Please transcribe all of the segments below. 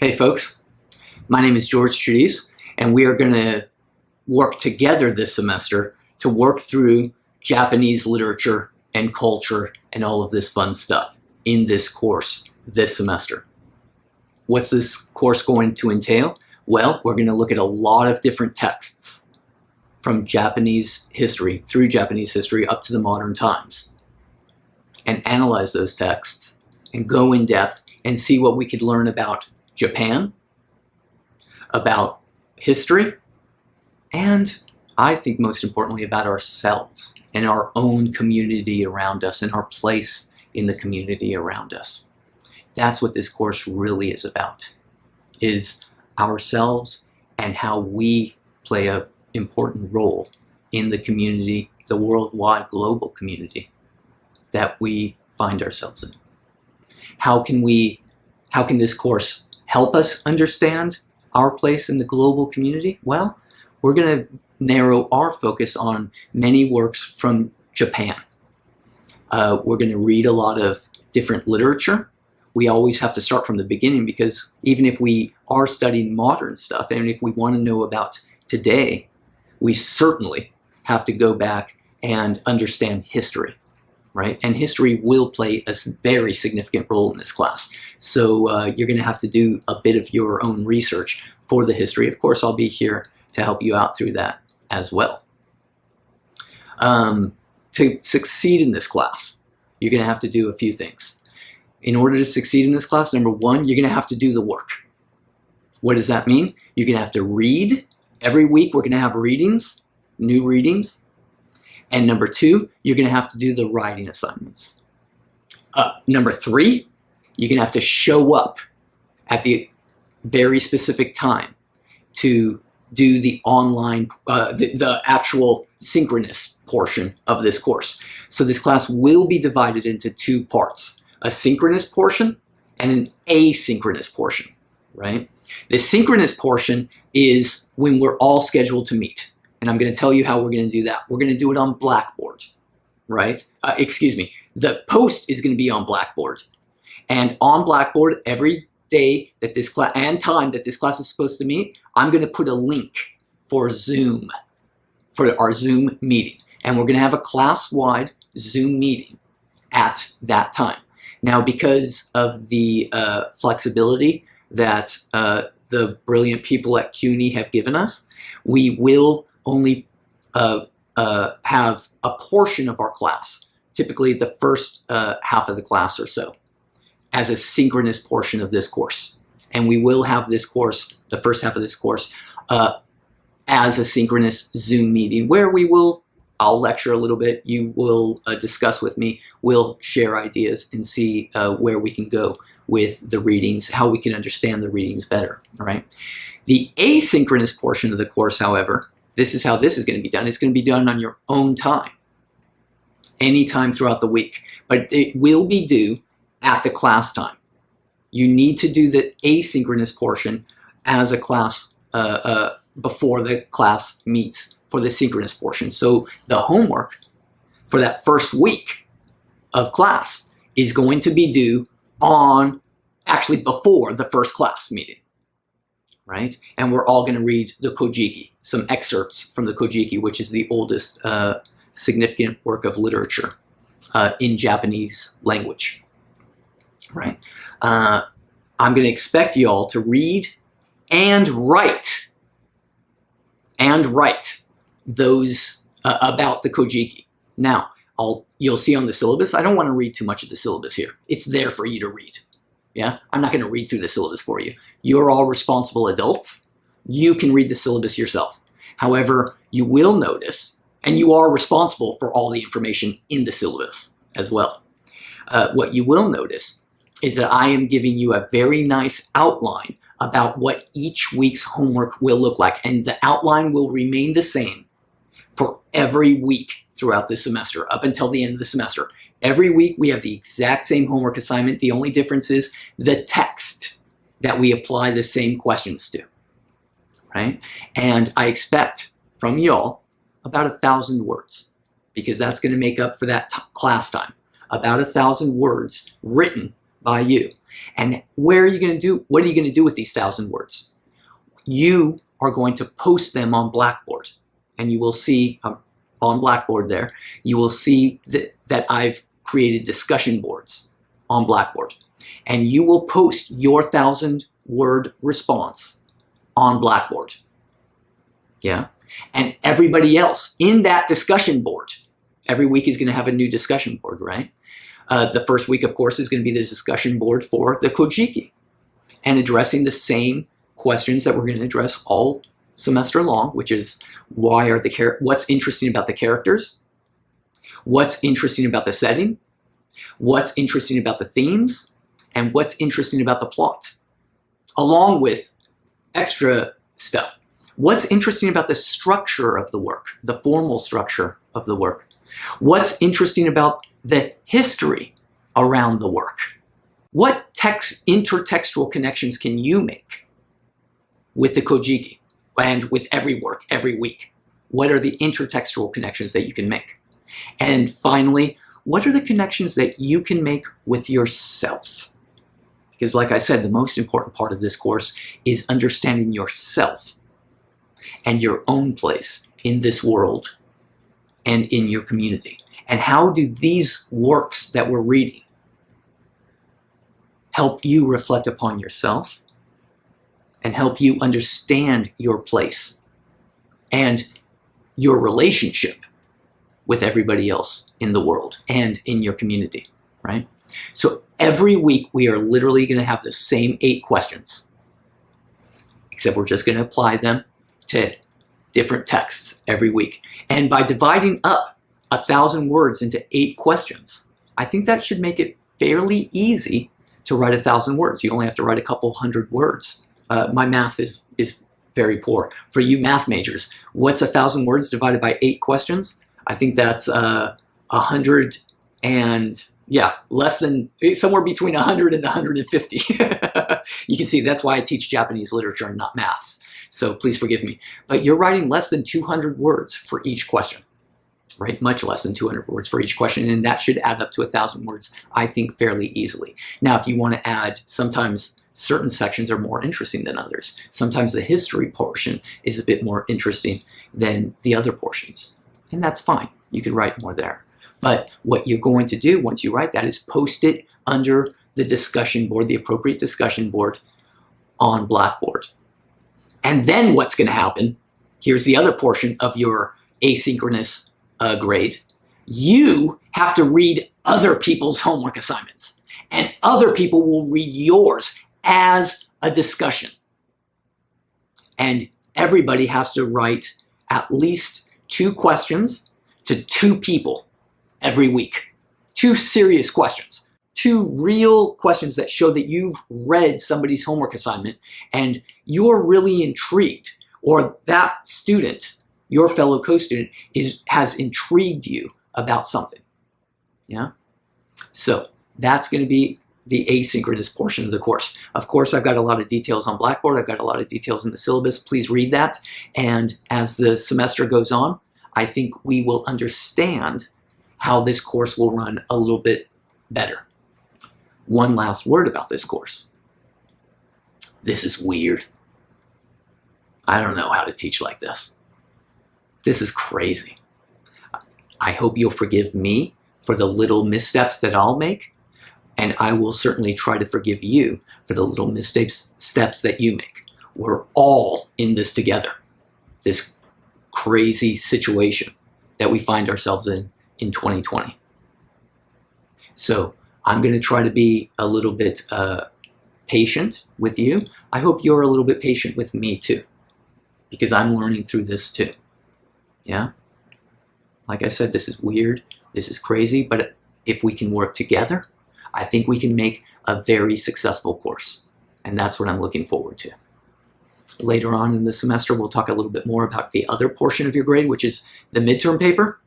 Hey folks, my name is George Trees, and we are going to work together this semester to work through Japanese literature and culture and all of this fun stuff in this course this semester. What's this course going to entail? Well, we're going to look at a lot of different texts from Japanese history, through Japanese history up to the modern times, and analyze those texts and go in depth and see what we could learn about Japan, about history, and I think most importantly about ourselves and our own community around us and our place in the community around us. That's what this course really is about, is ourselves and how we play an important role in the community, the worldwide global community that we find ourselves in. How can this course help us understand our place in the global community? Well, we're going to narrow our focus on many works from Japan. We're going to read a lot of different literature. We always have to start from the beginning, because even if we are studying modern stuff and if we want to know about today, we certainly have to go back and understand history. Right? And history will play a very significant role in this class. So you're going to have to do a bit of your own research for the history. Of course, I'll be here to help you out through that as well. To succeed in this class, you're going to have to do a few things. In order to succeed in this class, number one, you're going to have to do the work. What does that mean? You're going to have to read. Every week we're going to have readings, new readings. And number two, you're going to have to do the writing assignments. Number three, you're going to have to show up at the very specific time to do the online, the actual synchronous portion of this course. So this class will be divided into two parts, a synchronous portion and an asynchronous portion, right? The synchronous portion is when we're all scheduled to meet. And I'm going to tell you how we're going to do that. We're going to do it on Blackboard, right? Excuse me. The post is going to be on Blackboard. And on Blackboard, every day that this class and time that this class is supposed to meet, I'm going to put a link for Zoom, for our Zoom meeting. And we're going to have a class-wide Zoom meeting at that time. Now, because of the flexibility that the brilliant people at CUNY have given us, we will only have a portion of our class, typically the first half of the class or so, as a synchronous portion of this course. And we will have this course, the first half of this course, as a synchronous Zoom meeting where I'll lecture a little bit, you will discuss with me, we'll share ideas and see where we can go with the readings, how we can understand the readings better, all right? The asynchronous portion of the course, however, this is how this is going to be done. It's going to be done on your own time, anytime throughout the week. But it will be due at the class time. You need to do the asynchronous portion as a class before the class meets for the synchronous portion. So the homework for that first week of class is going to be due actually before the first class meeting. Right? And we're all going to read the Kojiki, some excerpts from the Kojiki, which is the oldest significant work of literature in Japanese language. Right? I'm going to expect you all to read and write those about the Kojiki. Now, you'll see on the syllabus, I don't want to read too much of the syllabus here. It's there for you to read. Yeah, I'm not going to read through the syllabus for you. You're all responsible adults. You can read the syllabus yourself. However, you will notice, and you are responsible for all the information in the syllabus as well. What you will notice is that I am giving you a very nice outline about what each week's homework will look like. And the outline will remain the same for every week throughout the semester, up until the end of the semester. Every week we have the exact same homework assignment. The only difference is the text that we apply the same questions to, right? And I expect from y'all about 1,000 words, because that's going to make up for that class time. About 1,000 words written by you. And where are you going to do, what are you going to do with these 1,000 words? You are going to post them on Blackboard. And you will see on Blackboard there, you will see that I've created discussion boards on Blackboard. And you will post your 1,000-word response on Blackboard. Yeah? And everybody else in that discussion board, every week is going to have a new discussion board, right? The first week, of course, is going to be the discussion board for the Kojiki and addressing the same questions that we're going to address all semester long, which is what's interesting about the characters, what's interesting about the setting, what's interesting about the themes, and what's interesting about the plot, along with extra stuff. What's interesting about the structure of the work, the formal structure of the work? What's interesting about the history around the work? What intertextual connections can you make with the Kojiki and with every work, every week? What are the intertextual connections that you can make? And finally, what are the connections that you can make with yourself? Because like I said, the most important part of this course is understanding yourself and your own place in this world and in your community. And how do these works that we're reading help you reflect upon yourself and help you understand your place and your relationship with everybody else in the world and in your community, right? So every week we are literally going to have the same 8 questions, except we're just going to apply them to different texts every week. And by dividing up 1,000 words into 8 questions, I think that should make it fairly easy to write 1,000 words. You only have to write a couple hundred words. My math is very poor. For you math majors, what's 1,000 words divided by 8 questions? I think that's 100 and, yeah, less than, somewhere between 100 and 150. You can see that's why I teach Japanese literature and not maths. So please forgive me. But you're writing less than 200 words for each question, right? Much less than 200 words for each question. And that should add up to 1,000 words, I think, fairly easily. Now, if you want to add, sometimes certain sections are more interesting than others. Sometimes the history portion is a bit more interesting than the other portions. And that's fine. You can write more there. But what you're going to do once you write that is post it under the discussion board, the appropriate discussion board on Blackboard. And then what's going to happen, here's the other portion of your asynchronous grade. You have to read other people's homework assignments, and other people will read yours as a discussion. And everybody has to write at least 2 questions to 2 people every week. 2 serious questions. 2 real questions that show that you've read somebody's homework assignment and you're really intrigued, or that student, your fellow co-student, has intrigued you about something. Yeah? So that's going to be the asynchronous portion of the course. Of course, I've got a lot of details on Blackboard. I've got a lot of details in the syllabus. Please read that. And as the semester goes on, I think we will understand how this course will run a little bit better. One last word about this course. This is weird. I don't know how to teach like this. This is crazy. I hope you'll forgive me for the little missteps that I'll make, and I will certainly try to forgive you for the little steps that you make. We're all in this together, this crazy situation that we find ourselves in 2020. So I'm going to try to be a little bit patient with you. I hope you're a little bit patient with me too, because I'm learning through this too. Yeah? Like I said, this is weird, this is crazy, but if we can work together, I think we can make a very successful course. And that's what I'm looking forward to. Later on in the semester, we'll talk a little bit more about the other portion of your grade, which is the midterm paper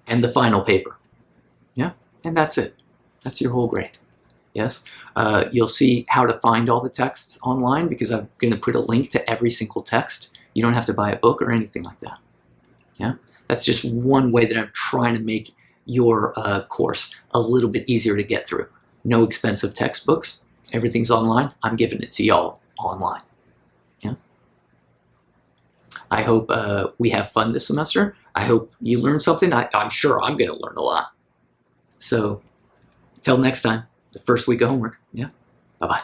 and the final paper. Yeah? And that's it. That's your whole grade. Yes? You'll see how to find all the texts online, because I'm going to put a link to every single text. You don't have to buy a book or anything like that. Yeah? That's just one way that I'm trying to make your course a little bit easier to get through. No expensive textbooks. Everything's online. I'm giving it to y'all online. Yeah. I hope we have fun this semester. I hope you learn something. I'm sure I'm going to learn a lot. So, till next time, the first week of homework. Yeah. Bye-bye.